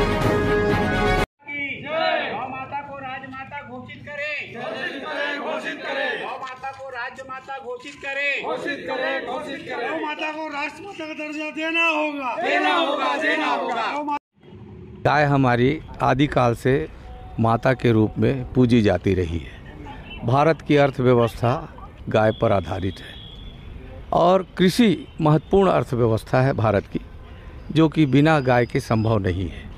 गौ माता को राजमाता घोषित करें, घोषित करें। गौ माता को राजमाता घोषित करें, घोषित करें। गौ माता को राष्ट्रमाता का दर्जा देना होगा। गाय हमारी आदिकाल से माता के रूप में पूजी जाती रही है। भारत की अर्थव्यवस्था गाय पर आधारित है और कृषि महत्वपूर्ण अर्थव्यवस्था है भारत की, जो कि बिना गाय के संभव नहीं है।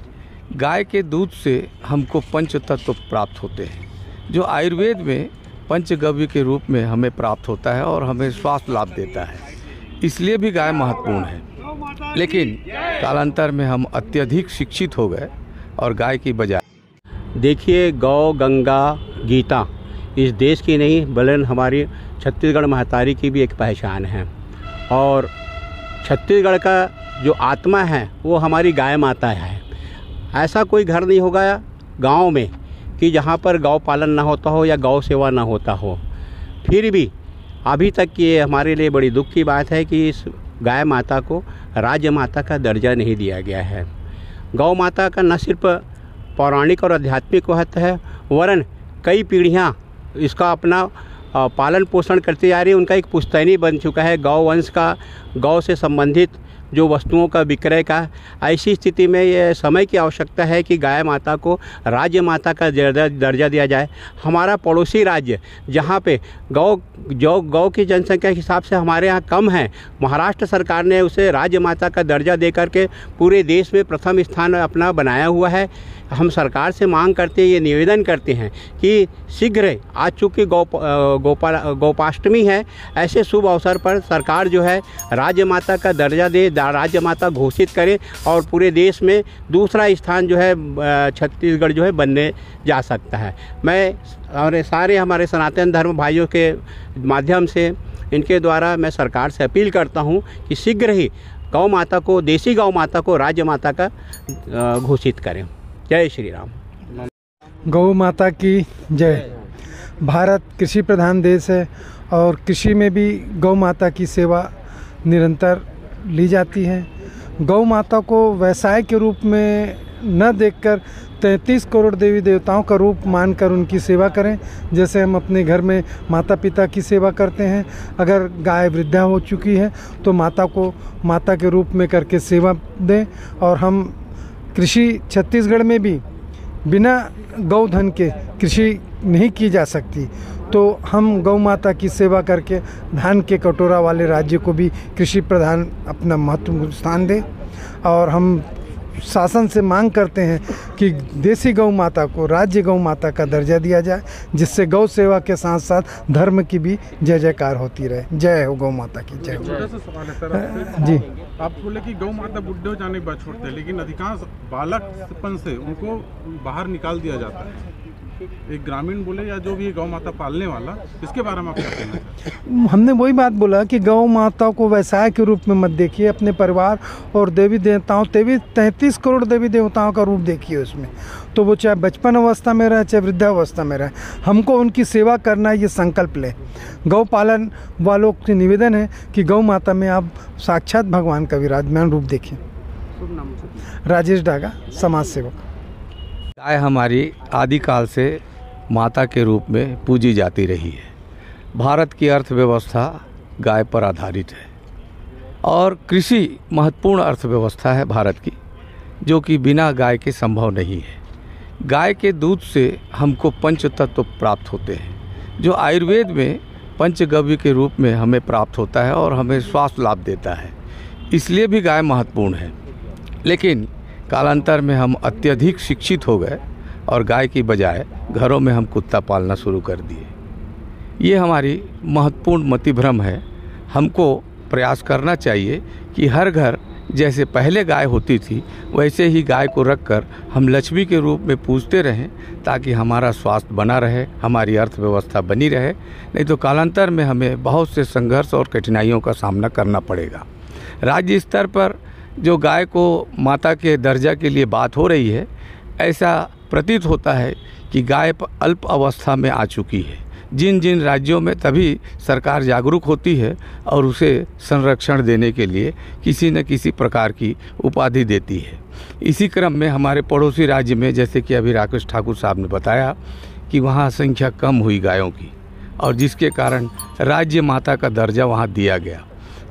गाय के दूध से हमको पंच तत्व प्राप्त होते हैं, जो आयुर्वेद में पंचगव्य के रूप में हमें प्राप्त होता है और हमें स्वास्थ्य लाभ देता है। इसलिए भी गाय महत्वपूर्ण है। लेकिन कालांतर में हम अत्यधिक शिक्षित हो गए और गाय की बजाय देखिए, गौ गंगा गीता इस देश की नहीं बल्कि हमारी छत्तीसगढ़ महतारी की भी एक पहचान है। और छत्तीसगढ़ का जो आत्मा है वो हमारी गाय माता है। ऐसा कोई घर नहीं होगा गांव में कि जहां पर गौ पालन ना होता हो या गौ सेवा ना होता हो। फिर भी अभी तक ये हमारे लिए बड़ी दुख की बात है कि इस गाय माता को राज्य माता का दर्जा नहीं दिया गया है। गौ माता का न सिर्फ पौराणिक और आध्यात्मिक महत्व है, वरन कई पीढ़ियाँ इसका अपना पालन पोषण करते जा रही है। उनका एक पुश्तैनी बन चुका है गौ वंश का, गौ से संबंधित जो वस्तुओं का विक्रय का। ऐसी स्थिति में ये समय की आवश्यकता है कि गाय माता को राज्य माता का दर्जा दिया जाए। हमारा पड़ोसी राज्य जहाँ पे गौ की जनसंख्या के हिसाब से हमारे यहाँ कम है, महाराष्ट्र सरकार ने उसे राज्य माता का दर्जा दे करके पूरे देश में प्रथम स्थान अपना बनाया हुआ है। हम सरकार से मांग करते हैं, ये निवेदन करते हैं कि शीघ्र, आज चूँकि गोपाष्टमी है, ऐसे शुभ अवसर पर सरकार जो है राज्य माता का दर्जा दे, राज्य माता घोषित करे और पूरे देश में दूसरा स्थान जो है छत्तीसगढ़ जो है बनने जा सकता है। मैं और सारे हमारे सनातन धर्म भाइयों के माध्यम से इनके द्वारा मैं सरकार से अपील करता हूं कि शीघ्र ही गौ माता को, देसी गौ माता को राज्य माता का घोषित करें। जय श्री राम। गौ माता की जय। भारत कृषि प्रधान देश है और कृषि में भी गौ माता की सेवा निरंतर ली जाती है। गौ माता को व्यवसाय के रूप में न देखकर 33 करोड़ देवी देवताओं का रूप मानकर उनकी सेवा करें। जैसे हम अपने घर में माता पिता की सेवा करते हैं, अगर गाय वृद्धा हो चुकी है तो माता को माता के रूप में करके सेवा दें। और हम कृषि छत्तीसगढ़ में भी बिना गौधन के कृषि नहीं की जा सकती, तो हम गौ माता की सेवा करके धान के कटोरा वाले राज्य को भी कृषि प्रधान अपना महत्वपूर्ण स्थान दें। और हम शासन से मांग करते हैं कि देसी गौ माता को राज्य गौ माता का दर्जा दिया जाए, जिससे गौ सेवा के साथ साथ धर्म की भी जय जयकार होती रहे। जय हो गौ माता की जय। छोटा सा सवाल है सर जी, आप बोले कि गौ माता बुढ़े हो जाने के बाद छोड़ते हैं, लेकिन अधिकांश बालकपन से उनको बाहर निकाल दिया जाता है। एक ग्रामीण बोले या जो भी गौ माता पालने वाला, इसके बारे में आप क्या कहना चाहते? हमने वही बात बोला कि गौ माता को व्यवसाय के रूप में मत देखिए, अपने परिवार और देवी देवताओं 33 करोड़ देवी देवताओं का रूप देखिए उसमें। तो वो चाहे बचपन अवस्था में रहे चाहे वृद्धावस्था में रहे, हमको उनकी सेवा करना ये संकल्प ले। गौ पालन वालों से निवेदन है कि गौ माता में आप साक्षात भगवान का विराजमान रूप देखें। राजेश डागा, समाज सेवक। गाय हमारी आदिकाल से माता के रूप में पूजी जाती रही है। भारत की अर्थव्यवस्था गाय पर आधारित है और कृषि महत्वपूर्ण अर्थव्यवस्था है भारत की, जो कि बिना गाय के संभव नहीं है। गाय के दूध से हमको पंच तत्व प्राप्त होते हैं, जो आयुर्वेद में पंचगव्य के रूप में हमें प्राप्त होता है और हमें स्वास्थ्य लाभ देता है। इसलिए भी गाय महत्वपूर्ण है। लेकिन कालांतर में हम अत्यधिक शिक्षित हो गए और गाय की बजाय घरों में हम कुत्ता पालना शुरू कर दिए। ये हमारी महत्वपूर्ण मतिभ्रम है। हमको प्रयास करना चाहिए कि हर घर जैसे पहले गाय होती थी वैसे ही गाय को रखकर हम लक्ष्मी के रूप में पूजते रहें, ताकि हमारा स्वास्थ्य बना रहे, हमारी अर्थव्यवस्था बनी रहे। नहीं तो कालांतर में हमें बहुत से संघर्ष और कठिनाइयों का सामना करना पड़ेगा। राज्य स्तर पर जो गाय को माता के दर्जा के लिए बात हो रही है, ऐसा प्रतीत होता है कि गाय अल्प अवस्था में आ चुकी है, जिन जिन राज्यों में, तभी सरकार जागरूक होती है और उसे संरक्षण देने के लिए किसी न किसी प्रकार की उपाधि देती है। इसी क्रम में हमारे पड़ोसी राज्य में, जैसे कि अभी राकेश ठाकुर साहब ने बताया कि वहाँ संख्या कम हुई गायों की, और जिसके कारण राज्य माता का दर्जा वहाँ दिया गया।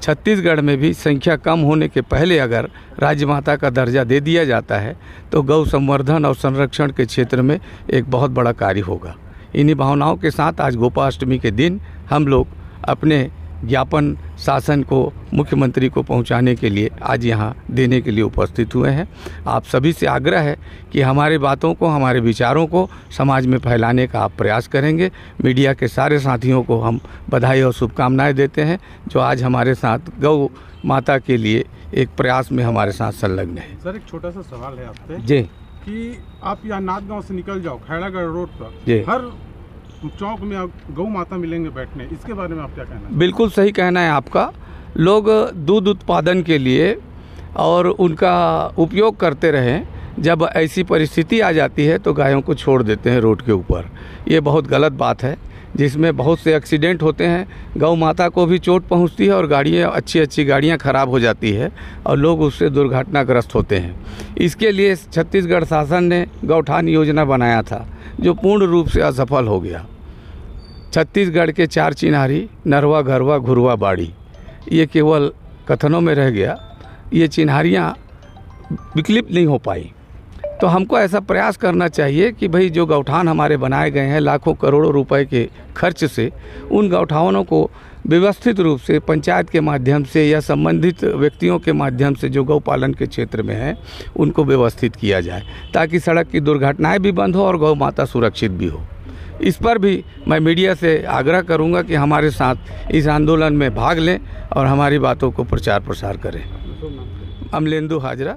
छत्तीसगढ़ में भी संख्या कम होने के पहले अगर राज्य माता का दर्जा दे दिया जाता है तो गौ संवर्धन और संरक्षण के क्षेत्र में एक बहुत बड़ा कार्य होगा। इन्हीं भावनाओं के साथ आज गोपाष्टमी के दिन हम लोग अपने ज्ञापन शासन को, मुख्यमंत्री को पहुंचाने के लिए आज यहां देने के लिए उपस्थित हुए हैं। आप सभी से आग्रह है कि हमारी बातों को, हमारे विचारों को समाज में फैलाने का आप प्रयास करेंगे। मीडिया के सारे साथियों को हम बधाई और शुभकामनाएं देते हैं जो आज हमारे साथ गौ माता के लिए एक प्रयास में हमारे साथ संलग्न है। सर, एक छोटा सा सवाल है आपसे जी, कि आप यहाँ नाथगांव से निकल जाओ, खैरागढ़ रोड पर जी, हर चौक में गौ माता मिलेंगे बैठने, इसके बारे में आप क्या कहना है? बिल्कुल सही कहना है आपका। लोग दूध उत्पादन के लिए और उनका उपयोग करते रहें, जब ऐसी परिस्थिति आ जाती है तो गायों को छोड़ देते हैं रोड के ऊपर। ये बहुत गलत बात है, जिसमें बहुत से एक्सीडेंट होते हैं, गौ माता को भी चोट पहुंचती है और गाड़ियाँ, अच्छी गाड़ियाँ ख़राब हो जाती है और लोग उससे दुर्घटनाग्रस्त होते हैं। इसके लिए छत्तीसगढ़ शासन ने गौठान योजना बनाया था जो पूर्ण रूप से असफल हो गया। छत्तीसगढ़ के 4 चिन्हारी, नरवा, घरवा, घुरवा, बाड़ी, ये केवल कथनों में रह गया। ये चिन्हारियाँ विकलित नहीं हो पाई। तो हमको ऐसा प्रयास करना चाहिए कि भाई जो गौठान हमारे बनाए गए हैं लाखों करोड़ों रुपए के खर्च से, उन गौठानों को व्यवस्थित रूप से पंचायत के माध्यम से या संबंधित व्यक्तियों के माध्यम से जो गौपालन के क्षेत्र में है उनको व्यवस्थित किया जाए, ताकि सड़क की दुर्घटनाएं भी बंद हो और गौ माता सुरक्षित भी हो। इस पर भी मैं मीडिया से आग्रह करूंगा कि हमारे साथ इस आंदोलन में भाग लें और हमारी बातों को प्रचार प्रसार करें। अमलेंदु हाजरा।